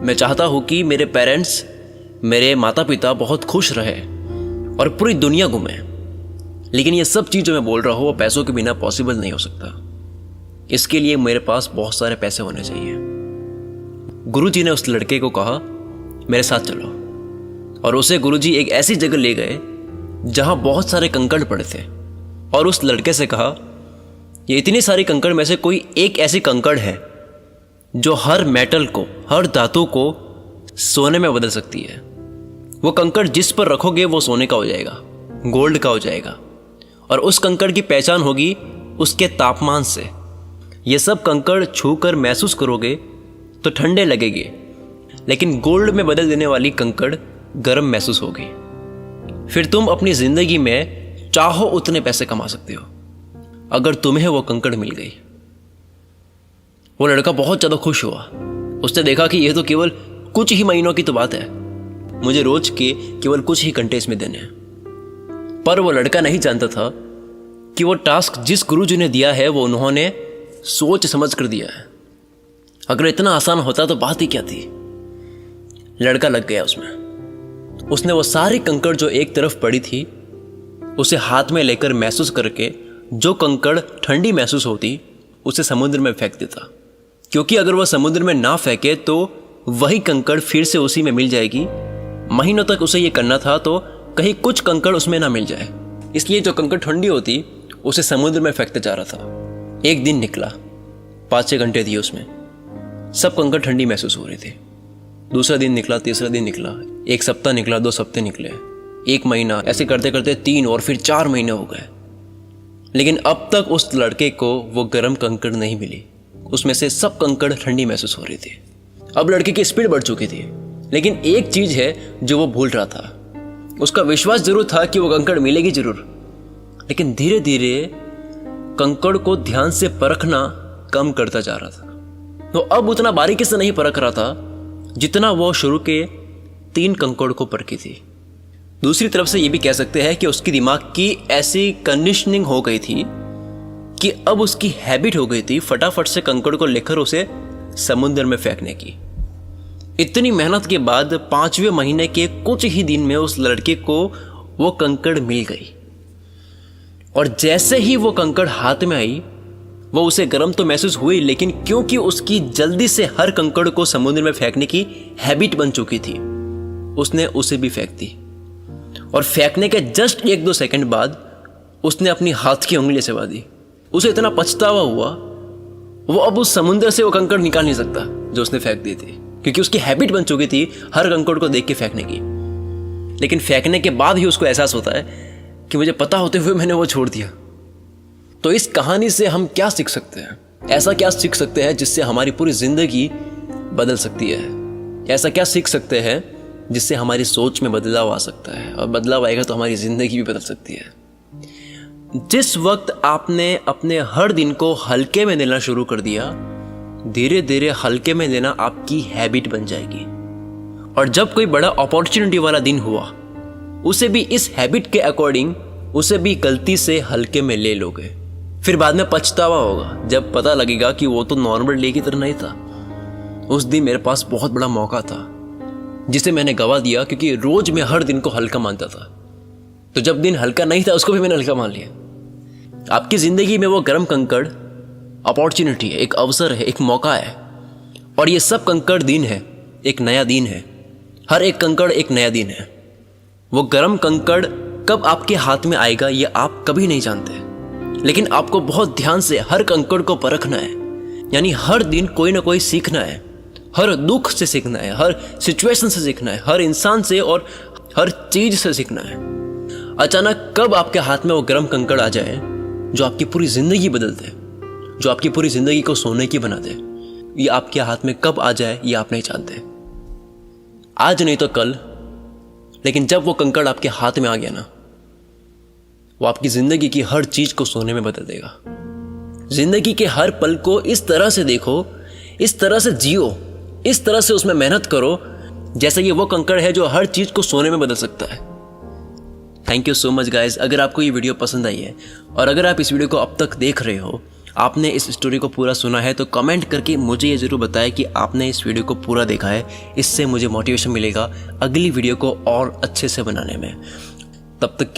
मैं चाहता हूँ कि मेरे पेरेंट्स, मेरे माता पिता बहुत खुश रहे और पूरी दुनिया घूमे। लेकिन ये सब चीज़ जो मैं बोल रहा हूँ वो पैसों के बिना पॉसिबल नहीं हो सकता। इसके लिए मेरे पास बहुत सारे पैसे होने चाहिए। गुरुजी ने उस लड़के को कहा मेरे साथ चलो, और उसे गुरुजी एक ऐसी जगह ले गए जहाँ बहुत सारे कंकड़ पड़े थे और उस लड़के से कहा ये इतनी सारी कंकड़ में से कोई एक ऐसी कंकड़ है जो हर मेटल को, हर धातु को सोने में बदल सकती है। वो कंकड़ जिस पर रखोगे वो सोने का हो जाएगा, गोल्ड का हो जाएगा, और उस कंकड़ की पहचान होगी उसके तापमान से। ये सब कंकड़ छूकर महसूस करोगे तो ठंडे लगेंगे, लेकिन गोल्ड में बदल देने वाली कंकड़ गर्म महसूस होगी। फिर तुम अपनी जिंदगी में चाहो उतने पैसे कमा सकते हो अगर तुम्हें वो कंकड़ मिल गई। वो लड़का बहुत ज़्यादा खुश हुआ। उसने देखा कि यह तो केवल कुछ ही महीनों की तो बात है, मुझे रोज के केवल कुछ ही घंटे इसमें देने हैं। पर वो लड़का नहीं जानता था कि वो टास्क जिस गुरुजी ने दिया है वो उन्होंने सोच समझ कर दिया है। अगर इतना आसान होता तो बात ही क्या थी। लड़का लग गया उसमें। उसने वो सारी कंकड़ जो एक तरफ पड़ी थी उसे हाथ में लेकर महसूस करके जो कंकड़ ठंडी महसूस होती उसे समुद्र में फेंक देता, क्योंकि अगर वह समुद्र में ना फेंके तो वही कंकड़ फिर से उसी में मिल जाएगी। महीनों तक उसे ये करना था तो कहीं कुछ कंकड़ उसमें ना मिल जाए, इसलिए जो कंकड़ ठंडी होती उसे समुद्र में फेंकते जा रहा था। एक दिन निकला, 5-6 घंटे दिए उसमें, सब कंकड़ ठंडी महसूस हो रही थी। दूसरा दिन निकला, तीसरा दिन निकला, 1 सप्ताह निकला, 2 हफ्ते निकले, 1 महीना, ऐसे करते करते 3 और फिर 4 महीने हो गए। लेकिन अब तक उस लड़के को वो गर्म कंकड़ नहीं मिली। उसमें से सब कंकड़ ठंडी महसूस हो रही थी। अब लड़के की स्पीड बढ़ चुकी थी, लेकिन एक चीज है जो वो भूल रहा था। उसका विश्वास जरूर था कि वो कंकड़ मिलेगी जरूर, लेकिन धीरे धीरे कंकड़ को ध्यान से परखना कम करता जा रहा था। तो अब उतना बारीकी से नहीं परख रहा था जितना वो शुरू के 3 कंकड़ को परखी थी। दूसरी तरफ से ये भी कह सकते हैं कि उसकी दिमाग की ऐसी कंडीशनिंग हो गई थी कि अब उसकी हैबिट हो गई थी फटाफट से कंकड़ को लेकर उसे समुद्र में फेंकने की। इतनी मेहनत के बाद 5वें महीने के कुछ ही दिन में उस लड़के को वो कंकड़ मिल गई, और जैसे ही वो कंकड़ हाथ में आई वो उसे गर्म तो महसूस हुई, लेकिन क्योंकि उसकी जल्दी से हर कंकड़ को समुद्र में फेंकने की हैबिट बन चुकी थी, उसने उसे भी फेंक दी। और फेंकने के जस्ट 1-2 सेकंड बाद उसने अपनी हाथ की उंगली से दी। उसे इतना पछतावा हुआ, वो अब उस समुद्र से वो कंकड़ निकाल नहीं सकता जो उसने फेंक दी थी, क्योंकि उसकी हैबिट बन चुकी थी हर कंकड़ को देख के फेंकने की। लेकिन फेंकने के बाद ही उसको एहसास होता है कि मुझे पता होते हुए मैंने वो छोड़ दिया। तो इस कहानी से हम क्या सीख सकते हैं? ऐसा क्या सीख सकते हैं जिससे हमारी पूरी जिंदगी बदल सकती है? ऐसा क्या सीख सकते हैं जिससे हमारी सोच में बदलाव आ सकता है, और बदलाव आएगा तो हमारी जिंदगी भी बदल सकती है। जिस वक्त आपने अपने हर दिन को हल्के में लेना शुरू कर दिया, धीरे धीरे हल्के में लेना आपकी हैबिट बन जाएगी। और जब कोई बड़ा अपॉर्चुनिटी वाला दिन हुआ, उसे भी इस हैबिट के अकॉर्डिंग उसे भी गलती से हल्के में ले लोगे। फिर बाद में पछतावा होगा जब पता लगेगा कि वो तो नॉर्मल डे की तरह नहीं था। उस दिन मेरे पास बहुत बड़ा मौका था जिसे मैंने गवा दिया, क्योंकि रोज मैं हर दिन को हल्का मानता था। तो जब दिन हल्का नहीं था उसको भी मैंने हल्का मान लिया। आपकी जिंदगी में वो गर्म कंकड़ अपॉर्चुनिटी है, एक अवसर है, एक मौका है, और ये सब कंकड़ दिन है, एक नया दिन है। हर एक कंकड़ एक नया दिन है। वो गर्म कंकड़ कब आपके हाथ में आएगा ये आप कभी नहीं जानते, लेकिन आपको बहुत ध्यान से हर कंकड़ को परखना है। यानी हर दिन कोई ना कोई सीखना है, हर दुख से सीखना है, हर सिचुएशन से सीखना है, हर इंसान से और हर चीज से सीखना है। अचानक कब आपके हाथ में वो गर्म कंकड़ आ जाए जो आपकी पूरी जिंदगी बदल दे, जो आपकी पूरी जिंदगी को सोने की बना दे, ये आपके हाथ में कब आ जाए ये आप नहीं जानते। आज नहीं तो कल, लेकिन जब वो कंकड़ आपके हाथ में आ गया ना, वो आपकी जिंदगी की हर चीज को सोने में बदल देगा। जिंदगी के हर पल को इस तरह से देखो, इस तरह से जियो, इस तरह से उसमें मेहनत करो जैसे ये वो कंकड़ है जो हर चीज को सोने में बदल सकता है। Thank you so much guys. अगर आपको ये वीडियो पसंद आई है और अगर आप इस वीडियो को अब तक देख रहे हो आपने इस स्टोरी को पूरा सुना है तो कमेंट करके मुझे ये ज़रूर बताएं कि आपने इस वीडियो को पूरा देखा है। इससे मुझे मोटिवेशन मिलेगा अगली वीडियो को और अच्छे से बनाने में। तब तक